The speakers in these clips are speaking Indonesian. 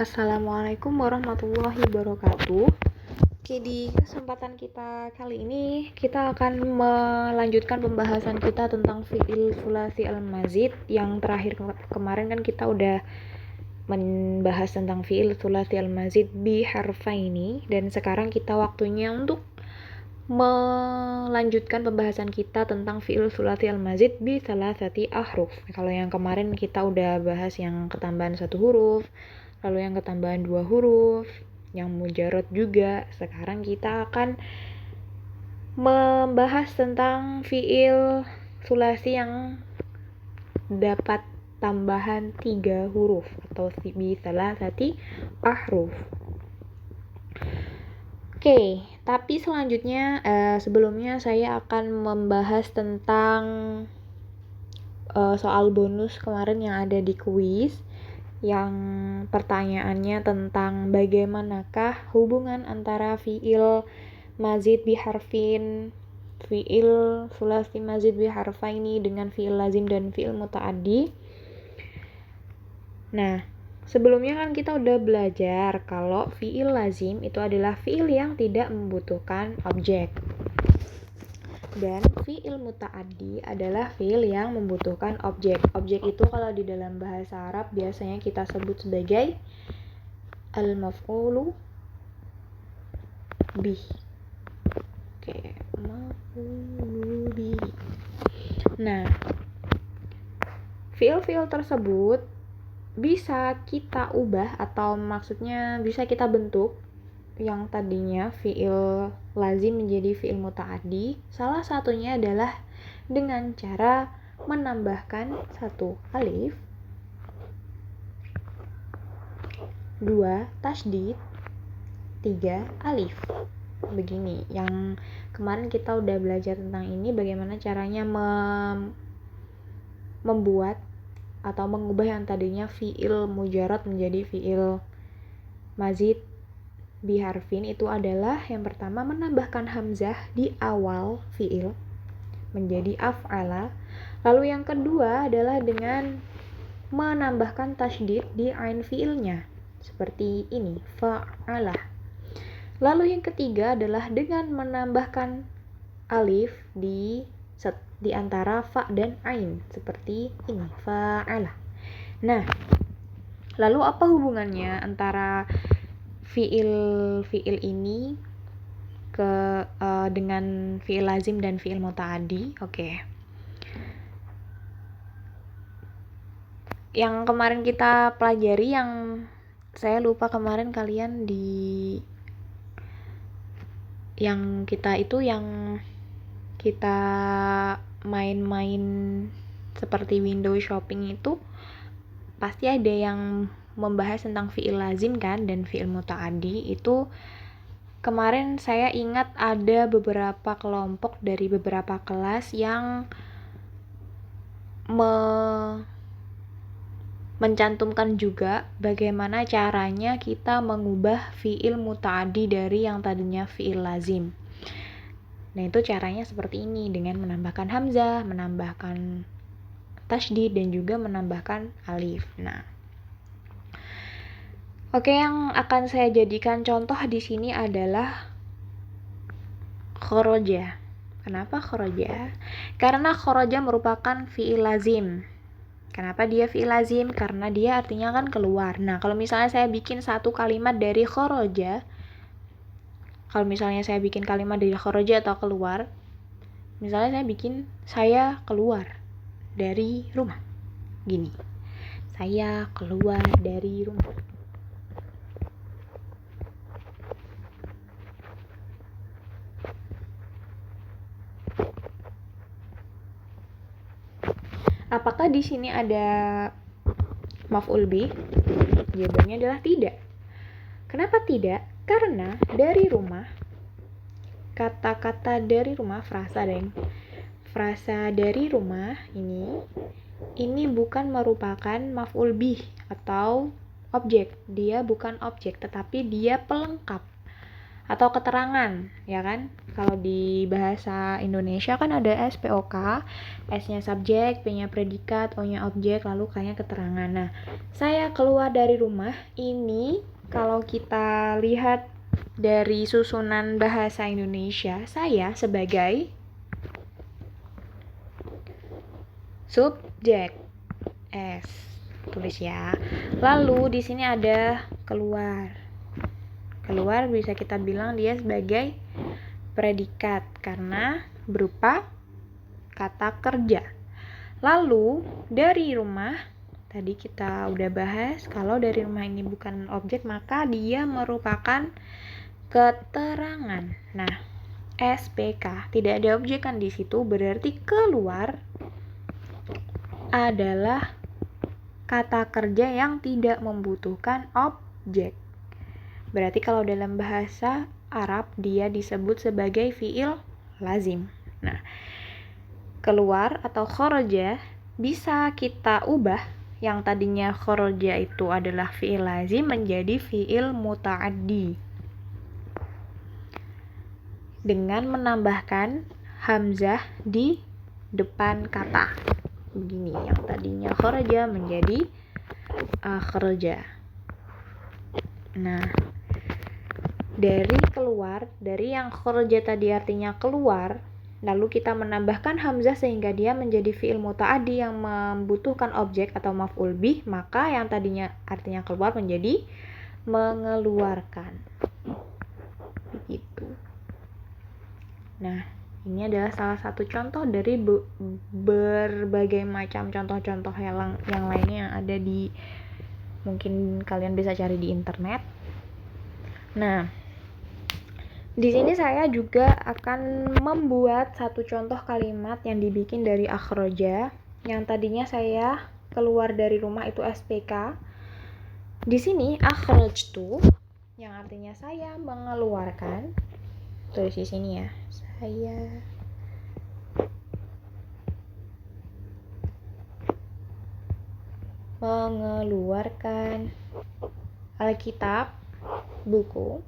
Assalamualaikum warahmatullahi wabarakatuh. Oke, di kesempatan kita kali ini kita akan melanjutkan pembahasan kita tentang fi'il sulasi al-mazid. Yang terakhir kemarin kan kita udah membahas tentang fi'il sulasi al-mazid bi harfaini, dan sekarang kita waktunya untuk melanjutkan pembahasan kita tentang fi'il sulasi al-mazid bi salasati ahruf. Kalau yang kemarin kita udah bahas yang ketambahan 1 huruf, lalu yang ketambahan 2 huruf, yang mujarad juga. Sekarang kita akan membahas tentang fi'il sulasi yang dapat tambahan 3 huruf atau bi salasati ahruf. Oke, tapi selanjutnya sebelumnya saya akan membahas tentang soal bonus kemarin yang ada di kuis, yang pertanyaannya tentang bagaimanakah hubungan antara fi'il mazid biharfin, fi'il sulasi mazid biharfaini dengan fi'il lazim dan fi'il muta'addi. Nah, sebelumnya kan kita udah belajar kalau fi'il lazim itu adalah fi'il yang tidak membutuhkan objek. Dan fi'il muta'addi adalah fi'il yang membutuhkan objek. Objek itu kalau di dalam bahasa Arab biasanya kita sebut sebagai al-maf'ulu bih. Oke, maf'ulu bih. Nah, fi'il-fi'il tersebut bisa kita ubah, atau maksudnya bisa kita bentuk yang tadinya fi'il lazim menjadi fi'il muta'addi. Salah satunya adalah dengan cara menambahkan 1 alif, 2 tasydid, 3 alif. Begini, yang kemarin kita udah belajar tentang ini, bagaimana caranya membuat atau mengubah yang tadinya fi'il mujarad menjadi fi'il mazid biharfin. Itu adalah yang pertama menambahkan hamzah di awal fi'il menjadi af'ala. Lalu yang kedua adalah dengan menambahkan tasydid di ain fi'ilnya seperti ini, fa'ala. Lalu yang ketiga adalah dengan menambahkan alif di antara fa dan ain seperti ini, fa'ala. Nah, lalu apa hubungannya antara fi'il ini dengan fi'il lazim dan fi'il muta'addi? Oke. Yang kemarin kita pelajari, yang saya lupa kemarin kalian yang kita main-main seperti window shopping itu pasti ada yang membahas tentang fi'il lazim kan dan fi'il muta'addi. Itu kemarin saya ingat ada beberapa kelompok dari beberapa kelas yang mencantumkan juga bagaimana caranya kita mengubah fi'il muta'addi dari yang tadinya fi'il lazim. Nah, itu caranya seperti ini, dengan menambahkan hamzah, menambahkan tasydid, dan juga menambahkan alif. Nah, oke, yang akan saya jadikan contoh di sini adalah kharaja. Kenapa kharaja? Karena kharaja merupakan fi'il lazim. Kenapa dia fi'il lazim? Karena dia artinya kan keluar. Nah, kalau misalnya saya bikin satu kalimat dari kharaja, kalau misalnya saya bikin kalimat dari kharaja atau keluar, misalnya saya bikin saya keluar dari rumah. Gini, saya keluar dari rumah. Apakah di sini ada maf'ul bih? Jawabannya adalah tidak. Kenapa tidak? Karena dari rumah, kata-kata dari rumah, frasa dari rumah ini bukan merupakan maf'ul bih atau objek. Dia bukan objek, tetapi dia pelengkap. atau keterangan, ya kan? Kalau di bahasa Indonesia kan ada SPOK, S-nya subjek, P-nya predikat, O-nya objek, lalu K-nya keterangan. Nah, saya keluar dari rumah, ini kalau kita lihat dari susunan bahasa Indonesia, saya sebagai subjek S, tulis ya. Lalu di sini ada keluar. Keluar bisa kita bilang dia sebagai predikat karena berupa kata kerja. Lalu dari rumah, tadi kita udah bahas kalau dari rumah ini bukan objek maka dia merupakan keterangan. Nah, SPK tidak ada objek kan di situ, berarti keluar adalah kata kerja yang tidak membutuhkan objek. Berarti kalau dalam bahasa Arab dia disebut sebagai fi'il lazim. Nah, keluar atau kharaja bisa kita ubah yang tadinya kharaja itu adalah fi'il lazim menjadi fi'il muta'addi dengan menambahkan hamzah di depan kata. Begini, yang tadinya kharaja menjadi akhraja. Nah, dari keluar, dari yang kharaja tadi artinya keluar, lalu kita menambahkan hamzah sehingga dia menjadi fi'il muta'addi yang membutuhkan objek atau maf'ul bih, maka yang tadinya artinya keluar menjadi mengeluarkan. Begitu. Nah, ini adalah salah satu contoh dari berbagai macam contoh-contoh yang lainnya yang ada di, mungkin kalian bisa cari di internet. Nah, di sini saya juga akan membuat satu contoh kalimat yang dibikin dari akhraja. Yang tadinya saya keluar dari rumah itu SPK. Di sini akhrajtu yang artinya saya mengeluarkan. Tulis di sini ya. Saya mengeluarkan Alkitab, buku,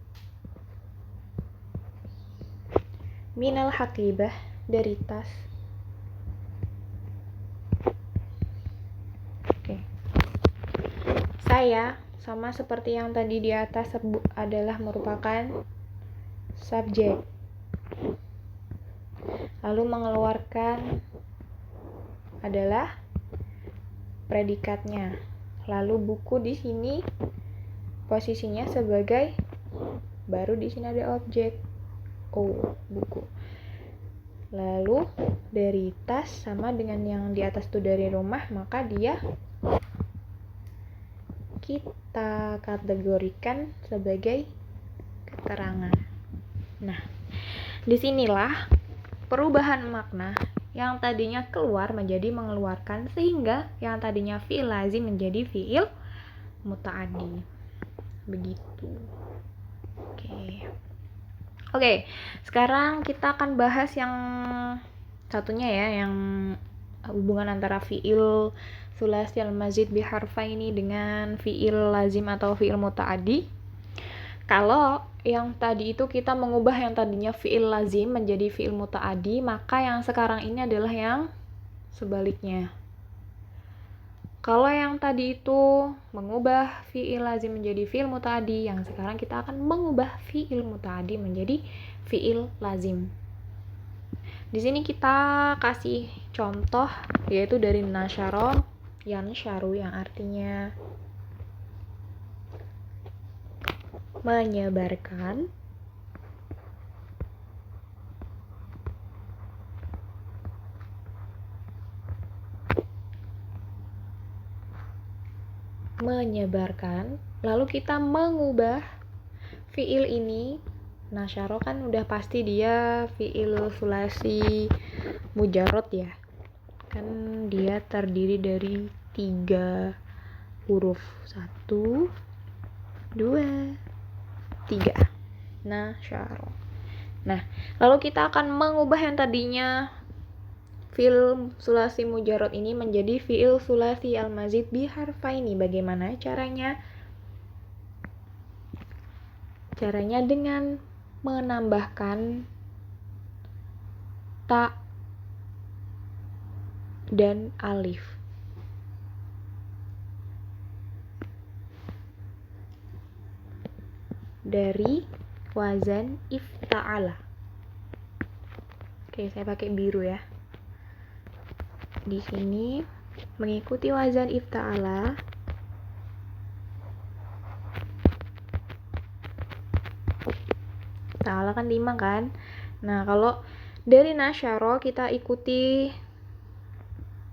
minal hakibah, dari tas. Oke. Saya sama seperti yang tadi di atas adalah merupakan subjek. Lalu mengeluarkan adalah predikatnya. Lalu buku di sini posisinya sebagai, baru di sini ada objek. Buku. Lalu dari tas sama dengan yang di atas itu dari rumah, maka dia kita kategorikan sebagai keterangan. Nah, disinilah perubahan makna yang tadinya keluar menjadi mengeluarkan, sehingga yang tadinya fi'il lazim menjadi fi'il muta'addi. Begitu. Oke, sekarang kita akan bahas yang satunya ya, yang hubungan antara fi'il sulasi al-mazid biharfaini dengan fi'il lazim atau fi'il muta'addi. Kalau yang tadi itu kita mengubah yang tadinya fi'il lazim menjadi fi'il muta'addi, maka yang sekarang ini adalah yang sebaliknya. Kalau yang tadi itu mengubah fi'il lazim menjadi fi'il muta'addi, yang sekarang kita akan mengubah fi'il muta'addi menjadi fi'il lazim. Di sini kita kasih contoh yaitu dari nasyara, yansharu yang artinya menyebarkan, lalu kita mengubah fi'il ini. Nasyara kan udah pasti dia fi'il sulasi mujarrad ya, kan dia terdiri dari 3 huruf, 1, 2, 3. Nasyara. Nah, lalu kita akan mengubah yang tadinya fi'il sulasi mujarrad ini menjadi fi'il sulasi al-mazid biharfaini. Bagaimana caranya? Caranya dengan menambahkan ta dan alif. Dari wazan ifta'ala. Oke, saya pakai biru ya. Di sini mengikuti wazan ifta'ala. Ifta'ala kan 5 kan? Nah, kalau dari nasyaro kita ikuti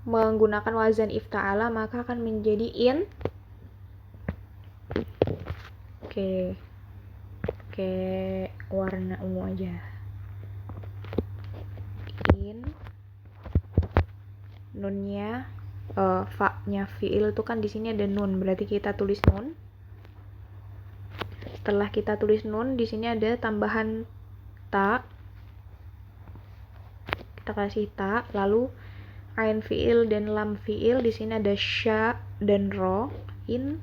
menggunakan wazan ifta'ala, maka akan menjadi in. Oke, warna ungu aja. In, nunnya, fa-nya fi'il itu kan di sini ada nun, berarti kita tulis nun. Setelah kita tulis nun, di sini ada tambahan ta. Kita kasih ta, lalu ain fi'il dan lam fi'il, di sini ada sya dan ro. In,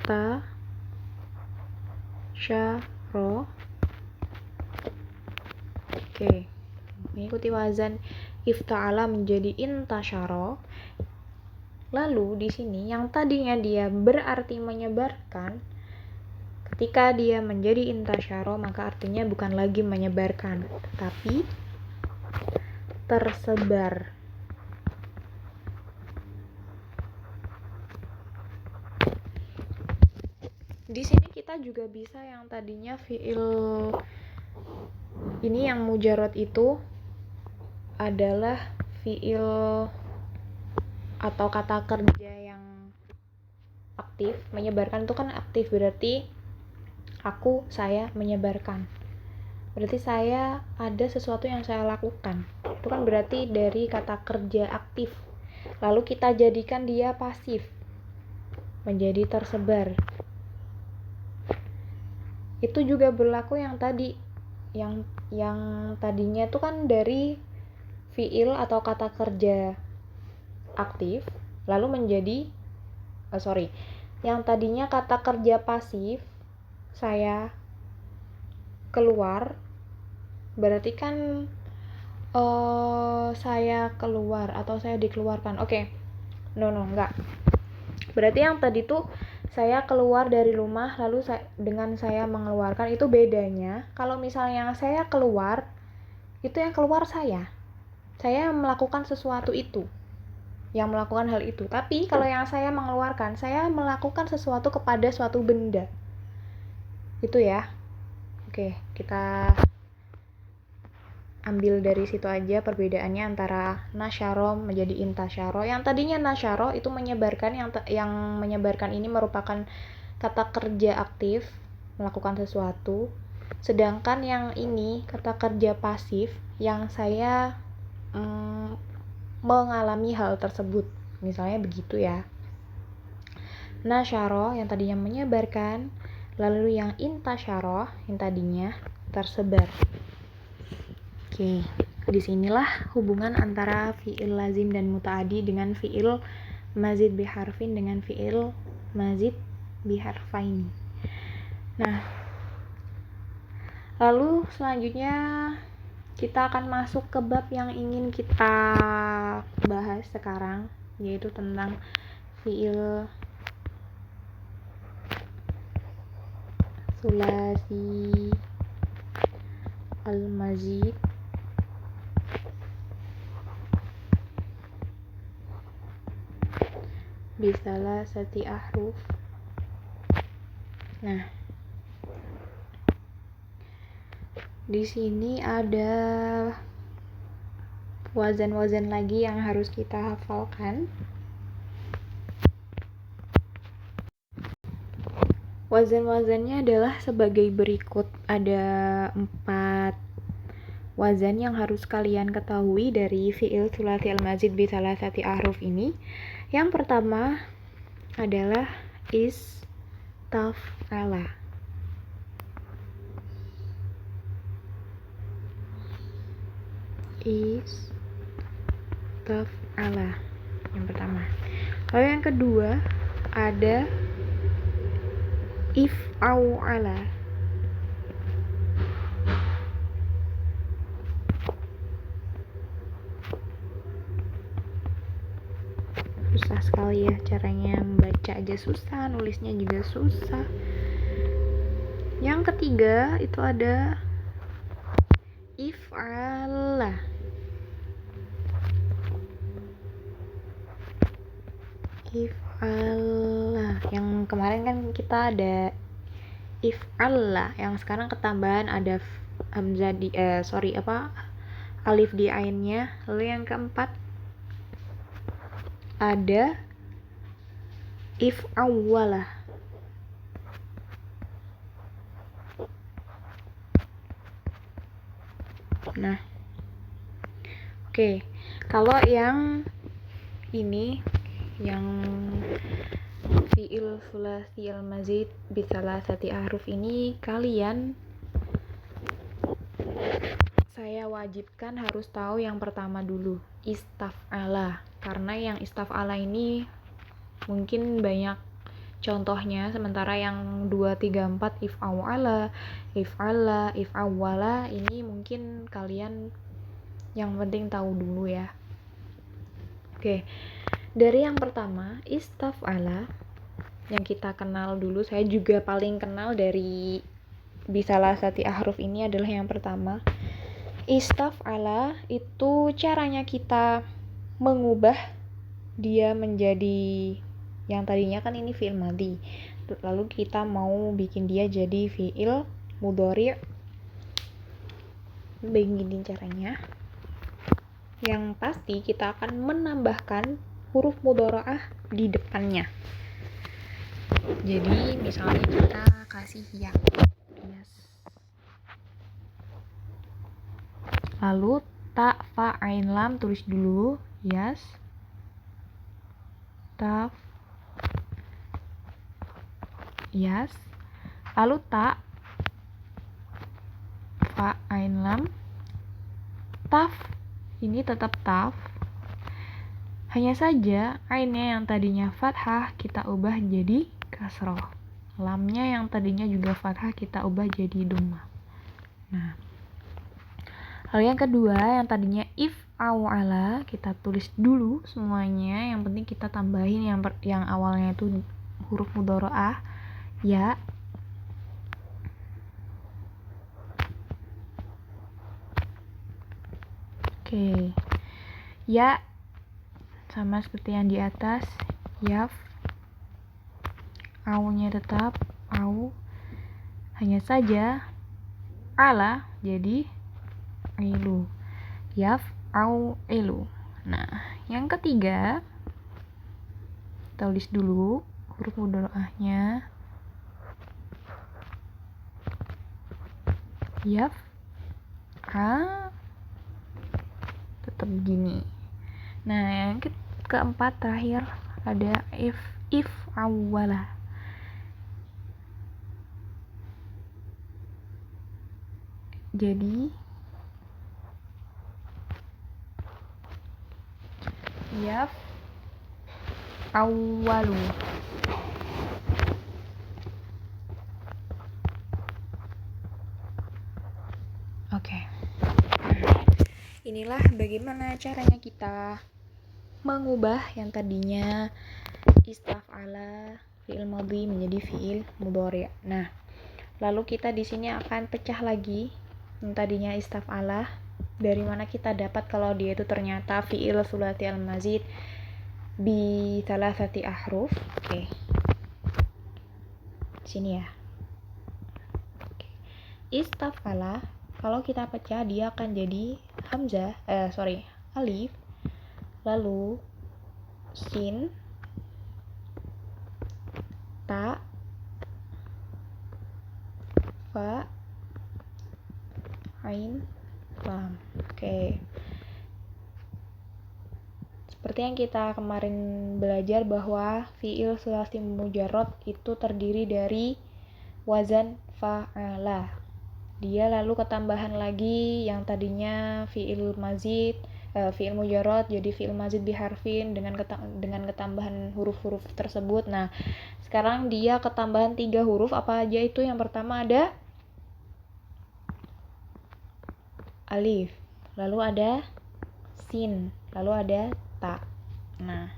ta, sya, ro. Oke, mengikuti wazan ifta'ala menjadi intasyara. Lalu di sini yang tadinya dia berarti menyebarkan, ketika dia menjadi intasyara maka artinya bukan lagi menyebarkan, tetapi tersebar. Di sini kita juga bisa yang tadinya fi'il ini yang mujarrad itu adalah fi'il atau kata kerja yang aktif. Menyebarkan itu kan aktif, berarti aku, saya menyebarkan. Berarti saya ada sesuatu yang saya lakukan. Itu kan berarti dari kata kerja aktif. Lalu kita jadikan dia pasif, menjadi tersebar. Itu juga berlaku yang tadi, yang tadinya itu kan dari fi'il atau kata kerja aktif lalu menjadi yang tadinya kata kerja pasif, saya keluar, berarti kan saya keluar atau saya dikeluarkan. Enggak, berarti yang tadi tuh saya keluar dari rumah lalu dengan saya mengeluarkan, itu bedanya. Kalau misalnya saya keluar, itu yang keluar saya melakukan sesuatu itu, yang melakukan hal itu. Tapi kalau yang saya mengeluarkan, saya melakukan sesuatu kepada suatu benda. Itu ya. Oke, kita ambil dari situ aja perbedaannya antara nasyaro menjadi intasyaro. Yang tadinya nasyaro itu menyebarkan, yang menyebarkan ini merupakan kata kerja aktif, melakukan sesuatu. Sedangkan yang ini kata kerja pasif, yang saya mengalami hal tersebut, misalnya begitu ya. Nasyaro yang tadinya menyebarkan, lalu yang intasyaro yang tadinya tersebar. Oke, disinilah hubungan antara fi'il lazim dan muta'addi dengan fi'il mazid biharfin dengan fi'il mazid biharfaini. Nah, lalu selanjutnya kita akan masuk ke bab yang ingin kita bahas sekarang, yaitu tentang fi'il sulasi al-mazid bisalah sati ahruf. Nah, di sini ada wazan-wazan lagi yang harus kita hafalkan. Wazan-wazannya adalah sebagai berikut. Ada 4 wazan yang harus kalian ketahui dari fi'il sulasi al-mazid bi salasati ahruf ini. Yang pertama adalah istaf'ala. Istaf'ala yang pertama. Lalu yang kedua ada if'au'ala. kali ya, caranya membaca aja susah, nulisnya juga susah. Yang ketiga itu ada if'ala. If'ala. Yang kemarin kan kita ada if'ala, yang sekarang ketambahan ada hamzah di alif di ainnya. Lalu yang keempat ada if'awwala. Nah, oke. Kalau yang ini, yang fi'il sulasi al-mazid bisalasati ahruf ini, kalian saya wajibkan harus tahu yang pertama dulu, istaf'ala. Karena yang istaf'ala ini mungkin banyak contohnya, sementara yang 2, 3, 4 if'awala, if'ala, if'awwala ini mungkin kalian yang penting tahu dulu ya. Oke. Dari yang pertama, istaf'ala yang kita kenal dulu, saya juga paling kenal dari bisalasati ahruf ini adalah yang pertama. Istaf'ala itu caranya kita mengubah dia menjadi, yang tadinya kan ini fi'il madhi, lalu kita mau bikin dia jadi fi'il mudhari'. Begini caranya. Yang pasti kita akan menambahkan huruf mudhara'ah di depannya. Jadi misalnya kita kasih ya, yes. Lalu ta, fa, ain, lam, tulis dulu, yes. Ta, yes. Lalu ta, fa, ain, lam, taf, ini tetap taf. Hanya saja ainnya yang tadinya fathah kita ubah jadi kasroh. Lamnya yang tadinya juga fathah kita ubah jadi dhammah. Nah, lalu yang kedua, yang tadinya if'awala kita tulis dulu semuanya. Yang penting kita tambahin yang awalnya itu huruf mudhara'ah ya. Oke. Ya sama seperti yang di atas, yaf. Au-nya tetap au. Hanya saja ala jadi ilu. Yaf au ilu. Nah, yang ketiga tulis dulu huruf mudhara'ahnya. Yaf a, tetap begini. Nah, yang keempat terakhir ada if awwala. Jadi yaf awwalu. Oke. Inilah bagaimana caranya kita mengubah yang tadinya istaf'ala fi'il madhi menjadi fi'il mudhari'. Nah, lalu kita di sini akan pecah lagi yang tadinya istaf'ala. Dari mana kita dapat kalau dia itu ternyata fi'il sulasi al-mazid bi salasati ahruf. Oke. Sini ya. Oke. Istaf'ala kalau kita pecah dia akan jadi hamzah, alif, lalu sin, ta, fa, ain, lam. Oke. Seperti yang kita kemarin belajar bahwa fi'il sulasi mujarrad itu terdiri dari wazan fa'ala. Dia lalu ketambahan lagi yang tadinya fi'il mazid, fi'il mujarrad jadi fi'il mazid biharfin dengan ketambahan huruf-huruf tersebut. Nah, sekarang dia ketambahan 3 huruf. Apa aja itu? Yang pertama ada alif, lalu ada sin, lalu ada ta. Nah,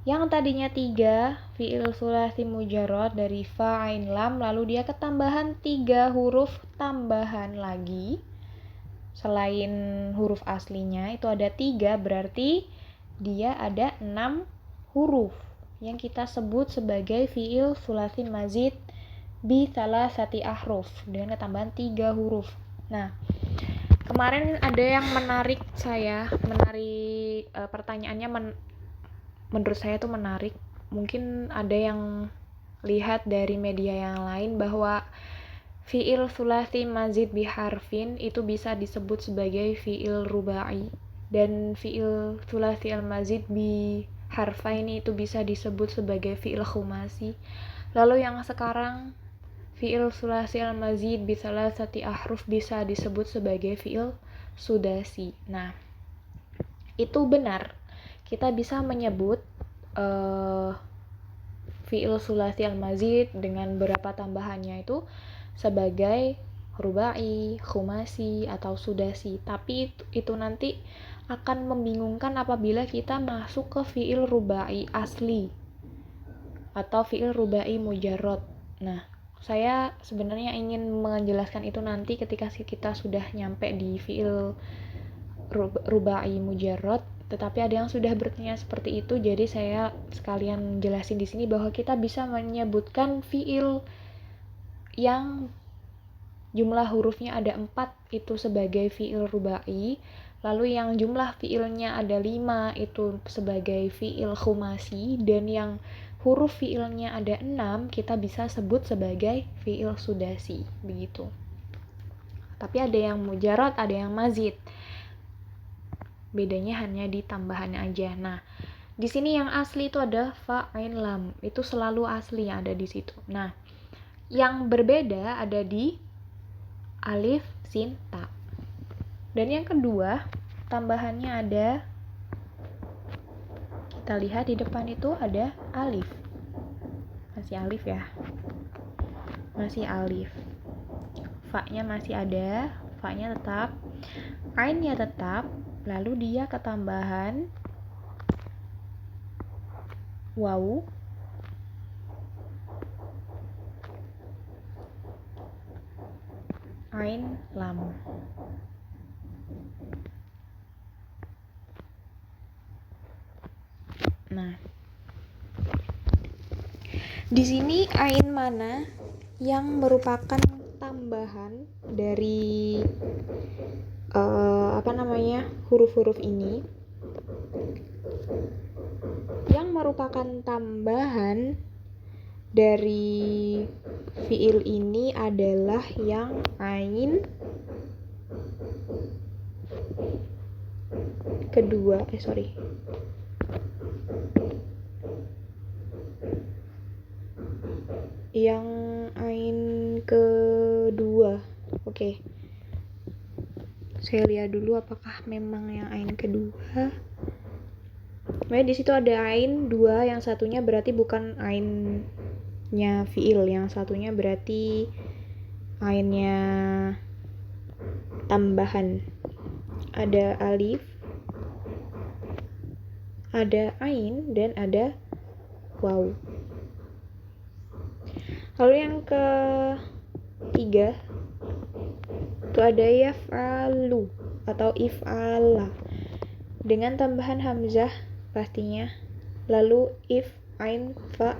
Yang tadinya 3 fi'il sulasi mujarrad dari fa, ain, lam, lalu dia ketambahan 3 huruf tambahan lagi selain huruf aslinya, itu ada 3, berarti dia ada 6 huruf yang kita sebut sebagai fi'il sulasi mazid bi salasati ahruf dengan ketambahan 3 huruf. Nah, kemarin ada yang menarik pertanyaannya menurut saya tuh menarik. Mungkin ada yang lihat dari media yang lain bahwa fi'il sulasi mazid biharfin itu bisa disebut sebagai fi'il rubai, dan fi'il sulasi al-mazid bi harfain itu bisa disebut sebagai fi'il khumasi. Lalu yang sekarang fi'il sulasi al-mazid bi salasati ahruf bisa disebut sebagai fi'il sudasi. Nah, itu benar. Kita bisa menyebut fi'il sulasi al-mazid dengan beberapa tambahannya itu sebagai rubai, khumasi, atau sudasi. Tapi itu nanti akan membingungkan apabila kita masuk ke fi'il rubai asli atau fi'il rubai mujarrad. Nah, saya sebenarnya ingin menjelaskan itu nanti ketika kita sudah nyampe di fi'il rubai mujarrad, tetapi ada yang sudah bertanya seperti itu, jadi saya sekalian jelasin di sini bahwa kita bisa menyebutkan fi'il yang jumlah hurufnya ada 4 itu sebagai fi'il rubai, lalu yang jumlah fi'ilnya ada 5 itu sebagai fi'il khumasi, dan yang huruf fi'ilnya ada 6 kita bisa sebut sebagai fi'il sudasi, begitu. Tapi ada yang mujarrad, ada yang mazid. Bedanya hanya di tambahannya aja. Nah, di sini yang asli itu ada fa, ain, lam. Itu selalu asli yang ada di situ. Nah, yang berbeda ada di alif, sin, ta. Dan yang kedua, tambahannya ada, kita lihat di depan itu ada alif. Masih alif ya. Masih alif. Fa-nya masih ada, fa-nya tetap. Ain-nya tetap. Lalu dia ketambahan waw, ain, lam. Nah, di sini ain mana yang merupakan tambahan dari huruf-huruf ini? Yang merupakan tambahan dari fiil ini adalah yang ain kedua, yang ain kedua. Oke. Saya lihat dulu apakah memang yang ain kedua. Di situ ada ain 2, yang satunya berarti bukan ainnya fiil, yang satunya berarti ainnya tambahan. Ada alif, ada ain, dan ada waw. Lalu yang ketiga itu ada yaf'alu atau if'ala dengan tambahan hamzah pastinya, lalu if, ain, fa,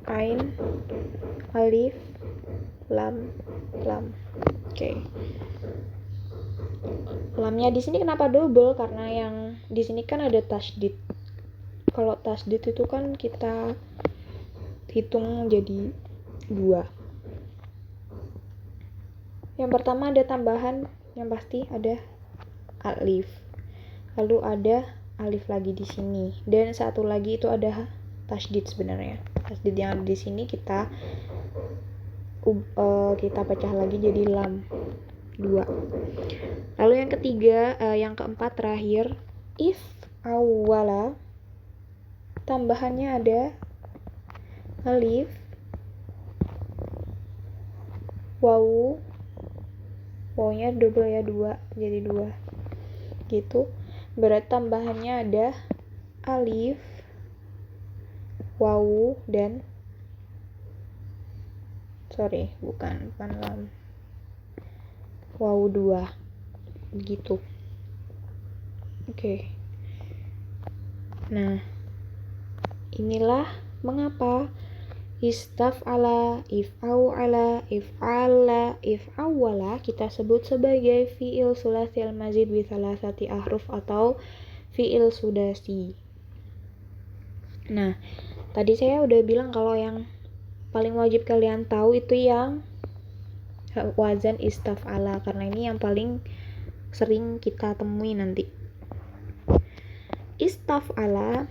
ain, alif, lam. Oke. Lamnya di sini kenapa double? Karena yang di sini kan ada tasydid. Kalau tasydid itu kan kita hitung jadi 2. Yang pertama ada tambahan, yang pasti ada alif. Lalu ada alif lagi di sini. Dan satu lagi itu ada tasydid sebenarnya. Tasydid yang ada di sini kita pecah lagi jadi lam 2. Lalu yang ketiga, yang keempat terakhir, if awwala, tambahannya ada alif, waw, wawunya double ya, 2 jadi 2 gitu. Berarti tambahannya ada alif, wawu, dan bukan lam, wawu 2 begitu. Oke. Nah, inilah mengapa istaf'ala, if'au'ala, if'ala, if'awwala kita sebut sebagai fi'il sulasil mazid bi salasati ahruf atau fi'il sudasi. Nah, tadi saya udah bilang kalau yang paling wajib kalian tahu itu yang wazan istaf'ala, karena ini yang paling sering kita temui nanti. Istaf'ala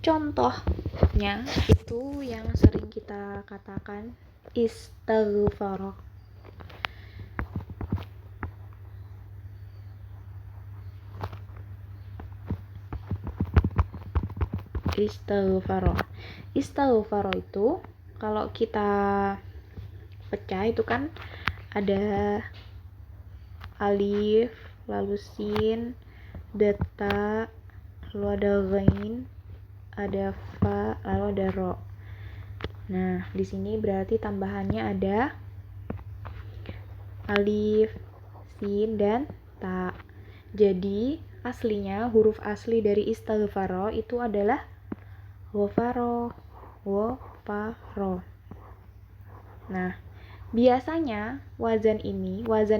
contohnya itu yang sering kita katakan istaghfara. Istaghfara itu kalau kita pecah itu kan ada alif, lalu sin, beta, lalu ada ghain, ada fa, lalu ada ro. Nah, di sini berarti tambahannya ada alif, sin, dan ta. Jadi, aslinya huruf asli dari istaghfaro itu adalah ghafaro, ghafaro. Nah, biasanya wazan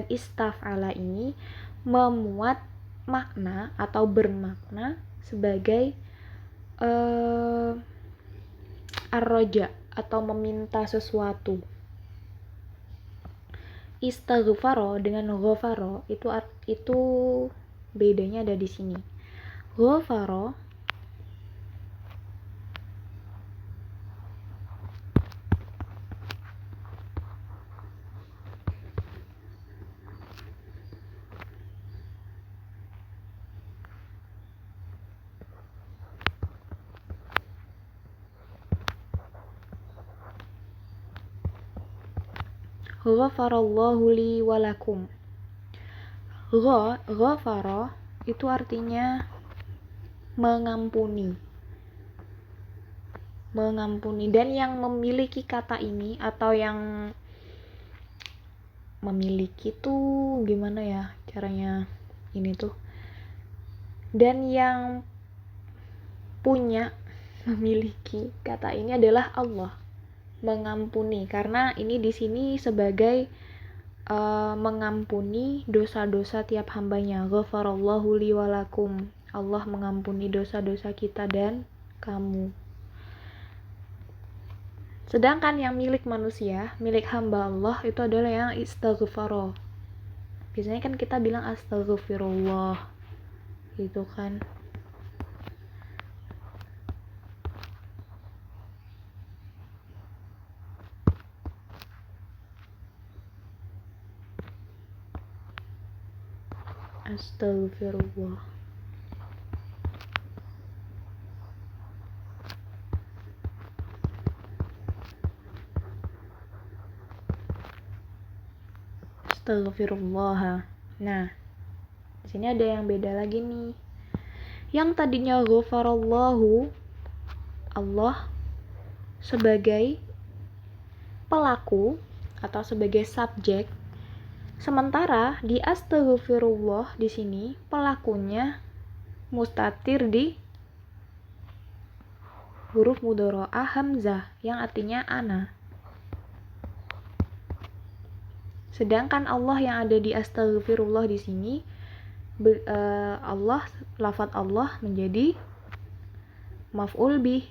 istaf'ala ini memuat makna atau bermakna sebagai ar-raja atau meminta sesuatu. Istaghfaro dengan ghafaro itu bedanya ada di sini. Ghafaro ghafarallahu li walakum. Ghafara itu artinya mengampuni, dan yang memiliki kata ini atau yang memiliki tuh gimana ya caranya ini tuh, dan yang punya memiliki kata ini adalah Allah, mengampuni, karena ini di sini sebagai mengampuni dosa-dosa tiap hambanya. Ghafarallahu li walakum, Allah mengampuni dosa-dosa kita dan kamu. Sedangkan yang milik manusia, milik hamba Allah itu adalah yang istaghfaro. Biasanya kan kita bilang astaghfirullah gitu kan. Astaghfirullah. Astaghfirullah. Nah, di sini ada yang beda lagi nih. Yang tadinya ghafarallahu, Allah sebagai pelaku atau sebagai subjek, sementara di astaghfirullah di sini pelakunya mustatir di huruf mudharaah hamzah yang artinya ana. Sedangkan Allah yang ada di astaghfirullah di sini lafaz Allah menjadi maf'ul bih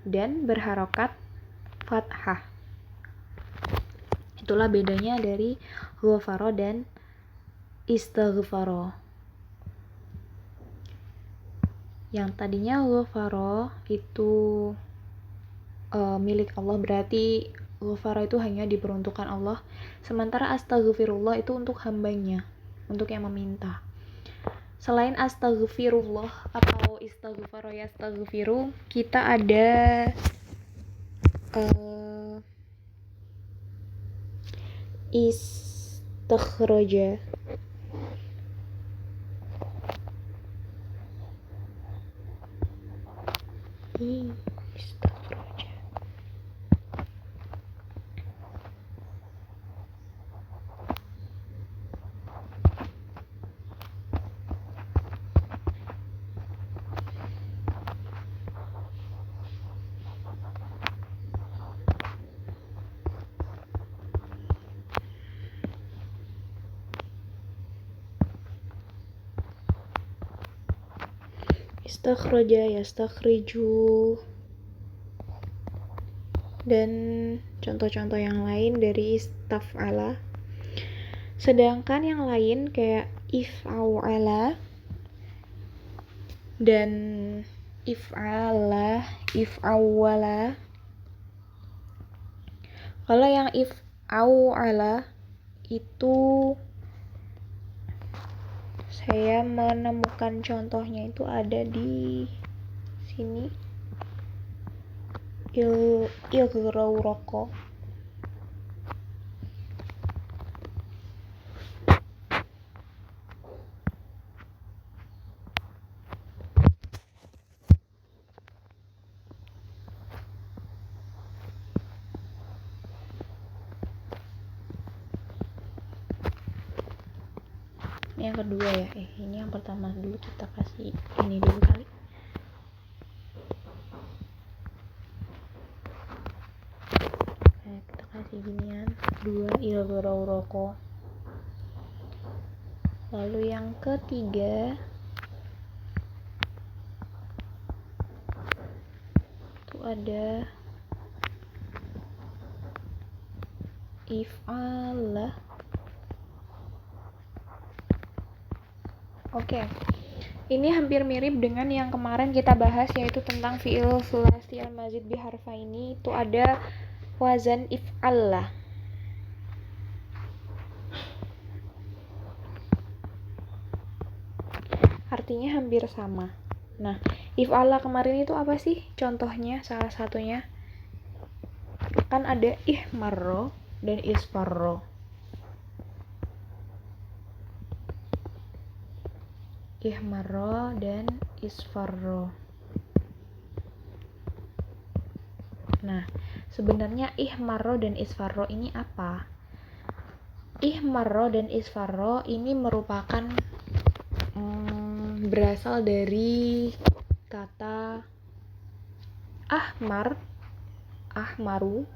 dan berharokat fathah. Itulah bedanya dari ghafaro dan istaghfaro. Yang tadinya ghafaro itu milik Allah, berarti ghafaro itu hanya diperuntukkan Allah, sementara astaghfirullah itu untuk hambanya, untuk yang meminta. Selain astaghfirullah atau istaghfaro yastaghfiru, kita ada istakhraja. Istakhraja. Istakhraja, yastakhriju. Dan contoh-contoh yang lain dari istaf'ala. Sedangkan yang lain kayak if'aw'ala dan if'ala, if'awwala. Kalau yang if'aw'ala itu saya menemukan contohnya itu ada di sini. Ilgrawroko. Ini yang kedua ya. Ini yang pertama dulu, kita kasih ini dulu kali. Kita kasih ginian. 2 ilgrawroko. Lalu yang ketiga itu ada if'ala. Oke. Ini hampir mirip dengan yang kemarin kita bahas, yaitu tentang fi'il sulasi al-mazid biharfaini. Itu ada wazan if'alla. Artinya hampir sama. Nah, if'alla kemarin itu apa sih? Contohnya salah satunya kan ada ihmarro dan isfarro. Ihmarro dan isfarro. Nah, sebenarnya ihmarro dan isfarro ini apa? Ihmarro dan isfarro ini merupakan berasal dari kata ahmar, ahmaru,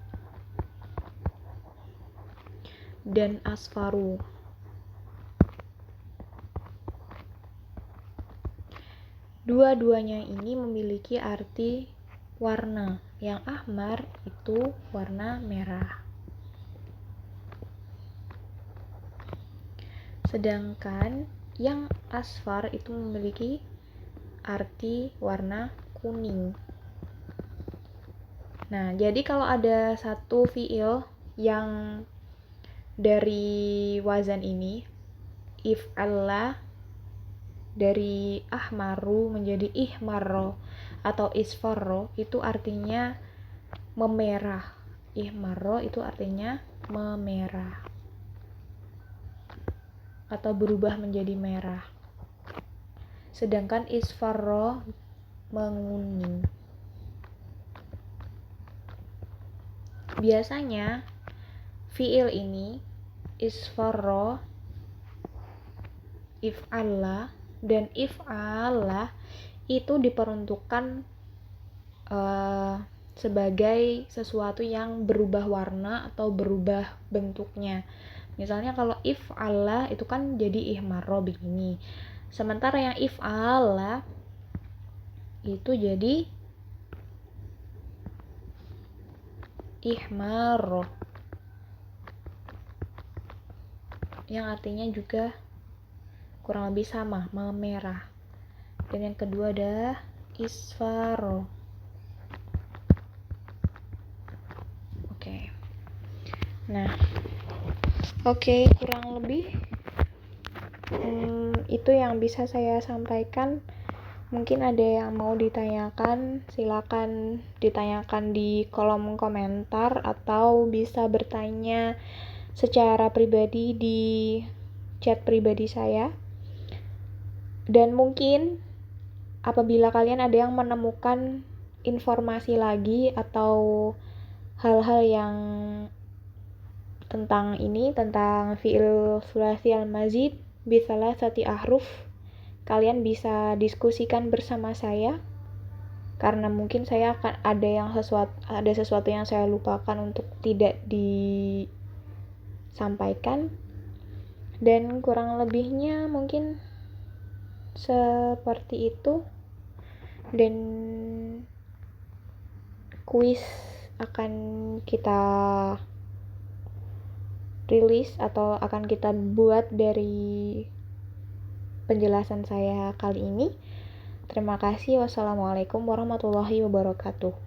dan asfaru. Dua-duanya ini memiliki arti warna. Yang ahmar itu warna merah. Sedangkan yang asfar itu memiliki arti warna kuning. Nah, jadi kalau ada satu fiil yang dari wazan ini, if'alla, dari ahmaru menjadi ihmarro atau isfarro, itu artinya memerah. Ihmarro itu artinya memerah atau berubah menjadi merah. Sedangkan isfarro menguning. Biasanya fiil ini isfarro, if'alla, dan if'ala itu diperuntukkan sebagai sesuatu yang berubah warna atau berubah bentuknya. Misalnya kalau if'ala itu kan jadi ihmarro begini. Sementara yang if'ala itu jadi ihmarro, yang artinya juga kurang lebih sama, memerah. Dan yang kedua adalah isfaro. Oke. Nah, oke, kurang lebih itu yang bisa saya sampaikan. Mungkin ada yang mau ditanyakan, silakan ditanyakan di kolom komentar atau bisa bertanya secara pribadi di chat pribadi saya. Dan mungkin apabila kalian ada yang menemukan informasi lagi atau hal-hal yang tentang fi'il sulasi al-mazid bisalah sati ahruf, kalian bisa diskusikan bersama saya, karena mungkin saya akan ada sesuatu yang saya lupakan untuk tidak disampaikan, dan kurang lebihnya mungkin seperti itu. Dan kuis akan kita rilis atau akan kita buat dari penjelasan saya kali ini. Terima kasih. Wassalamualaikum warahmatullahi wabarakatuh.